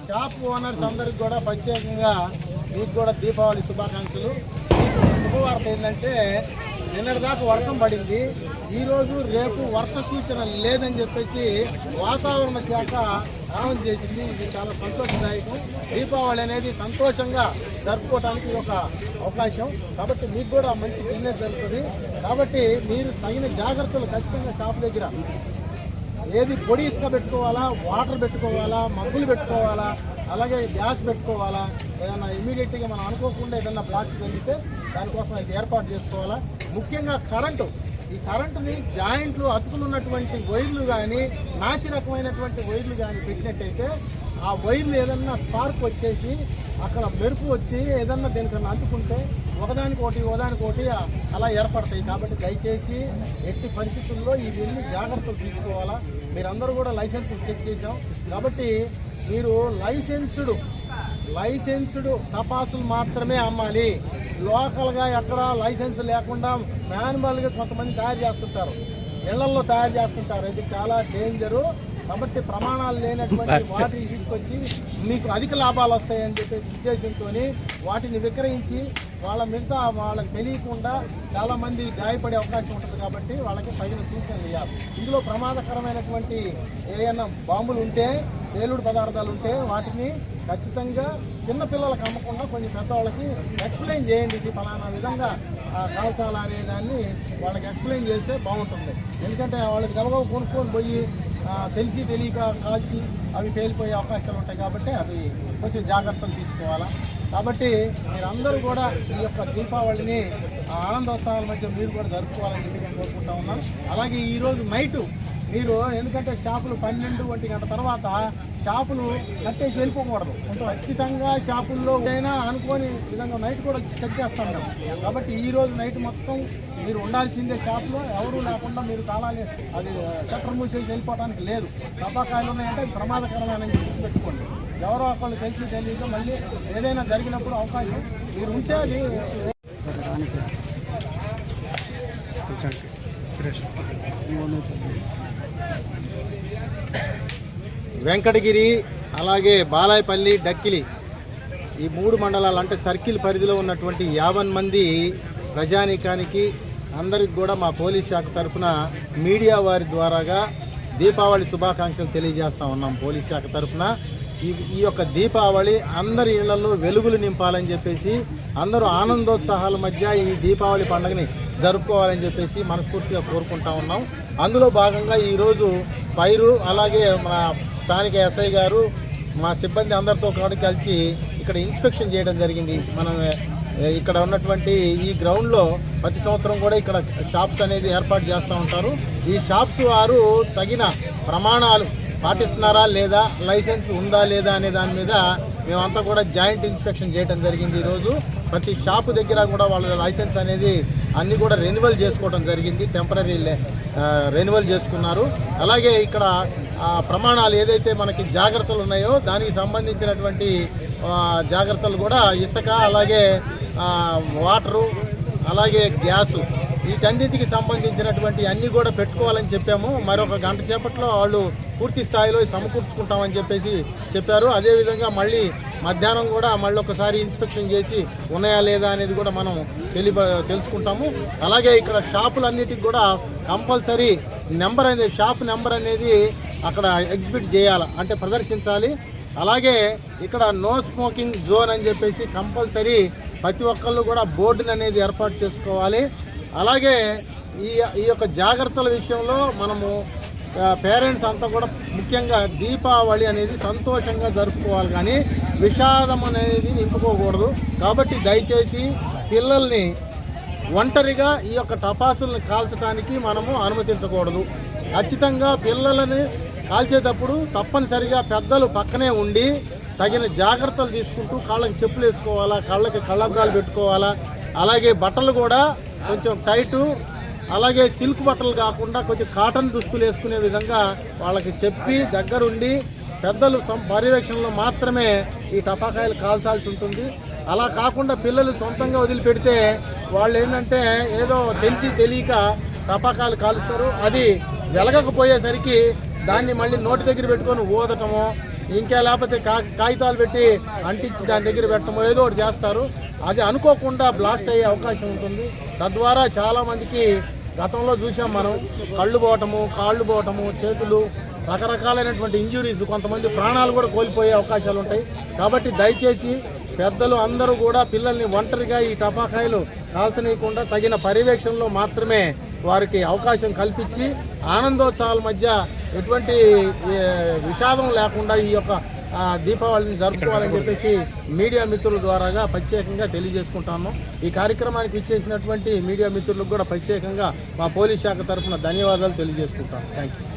Shop owners అందరికి కూడా ప్రత్యేకంగా మీకు కూడా దీపావళి శుభాకాంక్షలు. శుభవార్త ఏంటంటే నిన్నటిదాకా వర్షం పడింది, ఈరోజు రేపు వర్ష సూచన లేదని చెప్పేసి వాతావరణ శాఖ అనౌన్స్ చేసింది. ఇది చాలా సంతోషదాయకం. దీపావళి అనేది సంతోషంగా జరుపుకోవడానికి ఒక అవకాశం. కాబట్టి మీకు కూడా మంచి బిజినెస్ జరుగుతుంది. కాబట్టి మీరు తగిన జాగ్రత్తలు ఖచ్చితంగా షాప్ దగ్గర ఏది పొడి ఇసుక పెట్టుకోవాలా, వాటర్ పెట్టుకోవాలా, మగ్గులు పెట్టుకోవాలా, అలాగే గ్యాస్ పెట్టుకోవాలా, ఏదైనా ఇమీడియట్గా మనం అనుకోకుండా ఏదైనా బ్లాక్ జరిగితే దానికోసం ఇది ఏర్పాటు చేసుకోవాలా. ముఖ్యంగా కరెంటు, ఈ కరెంటుని జాయింట్లు అతుకులున్నటువంటి వైర్లు కానీ నాసి రకమైనటువంటి వైర్లు కానీ పెట్టినట్టయితే ఆ వైర్లు ఏదన్నా స్పార్క్ వచ్చేసి అక్కడ మెరుపు వచ్చి ఏదన్నా దేనికన్నా అంటుకుంటే ఒకదానికొకటి అలా ఏర్పడతాయి. కాబట్టి దయచేసి ఎట్టి పరిస్థితుల్లో ఇవన్నీ జాగ్రత్తలు తీసుకోవాలా. మీరందరూ కూడా లైసెన్స్ చెక్ చేసాం కాబట్టి మీరు లైసెన్స్డ్ టపాసులు మాత్రమే అమ్మాలి. లోకల్గా ఎక్కడ లైసెన్స్ లేకుండా మాన్యువల్గా కొంతమంది తయారు చేస్తుంటారు, ఇళ్లల్లో తయారు చేస్తుంటారు. ఇది చాలా డేంజరు. కాబట్టి ప్రమాణాలు లేనటువంటి వాటిని తీసుకొచ్చి మీకు అధిక లాభాలు వస్తాయని చెప్పే ఉద్దేశంతో వాటిని విక్రయించి వాళ్ళకి తెలియకుండా చాలామంది గాయపడే అవకాశం ఉంటుంది. కాబట్టి వాళ్ళకి తగిన సూచనలు ఇవ్వాలి. ఇందులో ప్రమాదకరమైనటువంటి ఏమైనా బాంబులు ఉంటే, పేలుడు పదార్థాలు ఉంటే వాటిని ఖచ్చితంగా చిన్నపిల్లలకు అమ్మకుండా కొంచెం పెద్దవాళ్ళకి ఎక్స్ప్లెయిన్ చేయండి. ఇది ఫలానా విధంగా కాల్చాలా అనే దాన్ని వాళ్ళకి ఎక్స్ప్లెయిన్ చేస్తే బాగుంటుంది. ఎందుకంటే వాళ్ళకి గబగబ కొనుక్కొని పోయి తెలిసి తెలియక కాల్చి అవి పేలిపోయే అవకాశాలు ఉంటాయి. కాబట్టి అవి కొంచెం జాగ్రత్తలు తీసుకోవాలా. కాబట్టి మీరందరూ కూడా ఈ యొక్క దీపావళిని ఆనందోత్సవాల మధ్య మీరు కూడా జరుపుకోవాలని చెప్పి నేను కోరుకుంటా ఉన్నాను. అలాగే ఈరోజు నైటు మీరు, ఎందుకంటే షాపులు 12-1 గంట తర్వాత షాపులు కట్టేసి వెళ్ళిపోకూడదు. ఖచ్చితంగా షాపుల్లో అయినా అనుకోని విధంగా నైట్ కూడా చెక్ చేస్తాం మేము. కాబట్టి ఈరోజు నైట్ మొత్తం మీరు ఉండాల్సిందే షాప్లో. ఎవరూ లేకుండా మీరు తాళాలి అది షట్టర్ మూసేసి వెళ్ళిపోవడానికి లేదు. టపాకాయలు ఉన్నాయంటే ప్రమాదకరమైన పెట్టుకోండి. ఎవరో ఒకళ్ళు తెలియక మళ్ళీ ఏదైనా జరిగినప్పుడు అవకాశం మీరు ఉంటే అది వెంకటగిరి, అలాగే బాలాయపల్లి, డక్కిలి ఈ 3 మండలాలు అంటే సర్కిల్ పరిధిలో ఉన్నటువంటి 50 మంది ప్రజానీకానికి అందరికి కూడా మా పోలీస్ శాఖ తరఫున మీడియా వారి ద్వారాగా దీపావళి శుభాకాంక్షలు తెలియజేస్తూ ఉన్నాం. పోలీస్ శాఖ తరఫున ఈ యొక్క దీపావళి అందరి ఇళ్లలో వెలుగులు నింపాలని చెప్పేసి, అందరూ ఆనందోత్సాహాల మధ్య ఈ దీపావళి పండుగని జరుపుకోవాలని చెప్పేసి మనస్ఫూర్తిగా కోరుకుంటా ఉన్నాం. అందులో భాగంగా ఈరోజు ఫైరు, అలాగే మా స్థానిక ఎస్ఐ గారు మా సిబ్బంది అందరితో కూడా కలిసి ఇక్కడ ఇన్స్పెక్షన్ చేయడం జరిగింది. మనం ఇక్కడ ఉన్నటువంటి ఈ గ్రౌండ్లో ప్రతి సంవత్సరం కూడా ఇక్కడ షాప్స్ అనేది ఏర్పాటు చేస్తూ ఉంటారు. ఈ షాప్స్ వారు తగిన ప్రమాణాలు పాటిస్తున్నారా లేదా, లైసెన్స్ ఉందా లేదా అనే దాని మీద మేమంతా కూడా జాయింట్ ఇన్స్పెక్షన్ చేయడం జరిగింది. ఈరోజు ప్రతి షాపు దగ్గర కూడా వాళ్ళ లైసెన్స్ అనేది అన్నీ కూడా రెన్యువల్ చేసుకోవడం జరిగింది. టెంపరీ రెన్యువల్ చేసుకున్నారు. అలాగే ఇక్కడ ప్రమాణాలు ఏదైతే మనకి జాగ్రత్తలు ఉన్నాయో దానికి సంబంధించినటువంటి జాగ్రత్తలు కూడా ఇసుక, అలాగే వాటరు, అలాగే గ్యాసు, వీటన్నిటికి సంబంధించినటువంటి అన్నీ కూడా పెట్టుకోవాలని చెప్పాము. మరొక గంట సేపట్లో వాళ్ళు పూర్తి స్థాయిలో సమకూర్చుకుంటామని చెప్పేసి చెప్పారు. అదేవిధంగా మళ్ళీ మధ్యాహ్నం కూడా మళ్ళీ ఒకసారి ఇన్స్పెక్షన్ చేసి ఉన్నాయా లేదా అనేది కూడా మనం తెలుసుకుంటాము. అలాగే ఇక్కడ షాపులన్నిటికి కూడా కంపల్సరీ నెంబర్ అనేది, షాప్ నెంబర్ అనేది అక్కడ ఎగ్జిబిట్ చేయాలి, అంటే ప్రదర్శించాలి. అలాగే ఇక్కడ నో స్మోకింగ్ జోన్ అని చెప్పేసి కంపల్సరీ ప్రతి ఒక్కళ్ళు కూడా బోర్డుని అనేది ఏర్పాటు చేసుకోవాలి. అలాగే ఈ యొక్క జాగ్రత్తల విషయంలో మనము పేరెంట్స్ అంతా కూడా ముఖ్యంగా దీపావళి అనేది సంతోషంగా జరుపుకోవాలి, కానీ విషాదం అనేది నింపుకోకూడదు. కాబట్టి దయచేసి పిల్లల్ని ఒంటరిగా ఈ యొక్క టపాసుల్ని కాల్చడానికి మనము అనుమతించకూడదు. ఖచ్చితంగా పిల్లలని కాల్చేటప్పుడు తప్పనిసరిగా పెద్దలు పక్కనే ఉండి తగిన జాగ్రత్తలు తీసుకుంటూ కాళ్ళకి చెప్పులు వేసుకోవాలా, కళ్ళకి కళ్ళద్దాలు పెట్టుకోవాలా. అలాగే బట్టలు కూడా కొంచెం టైటు, అలాగే సిల్క్ బట్టలు కాకుండా కొంచెం కాటన్ దుస్తులు వేసుకునే విధంగా వాళ్ళకి చెప్పి దగ్గరుండి పెద్దలు పర్యవేక్షణలో మాత్రమే ఈ టపాకాయలు కాల్చాల్సి ఉంటుంది. అలా కాకుండా పిల్లలు సొంతంగా వదిలిపెడితే వాళ్ళు ఏంటంటే ఏదో తెలిసి తెలియక టపాకాయలు కాలుస్తారు. అది వెలగకపోయేసరికి దాన్ని మళ్ళీ నోటి దగ్గర పెట్టుకొని ఊదటమో ఇంకా లేకపోతే కాగితాలు పెట్టి అంటించి దాని దగ్గర పెట్టడం ఏదో ఒకటి చేస్తారు. అది అనుకోకుండా బ్లాస్ట్ అయ్యే అవకాశం ఉంటుంది. తద్వారా చాలామందికి గతంలో చూసాం మనం, కళ్ళు పోవటము, కాళ్ళు పోవటము, చేతులు, రకరకాలైనటువంటి ఇంజురీస్, కొంతమంది ప్రాణాలు కూడా కోల్పోయే అవకాశాలు ఉంటాయి. కాబట్టి దయచేసి పెద్దలు అందరూ కూడా పిల్లల్ని ఒంటరిగా ఈ టపాకాయలు కాల్చనీయకుండా తగిన పర్యవేక్షణలో మాత్రమే వారికి అవకాశం కల్పించి ఆనందోత్సవాల మధ్య ఎటువంటి విషాదం లేకుండా ఈ యొక్క దీపావళిని జరుపుకోవాలని చెప్పేసి మీడియా మిత్రుల ద్వారాగా ప్రత్యేకంగా తెలియజేసుకుంటాను. ఈ కార్యక్రమానికి ఇచ్చేసినటువంటి మీడియా మిత్రులకు కూడా ప్రత్యేకంగా మా పోలీస్ శాఖ తరఫున ధన్యవాదాలు తెలియజేసుకుంటాను. Thank you.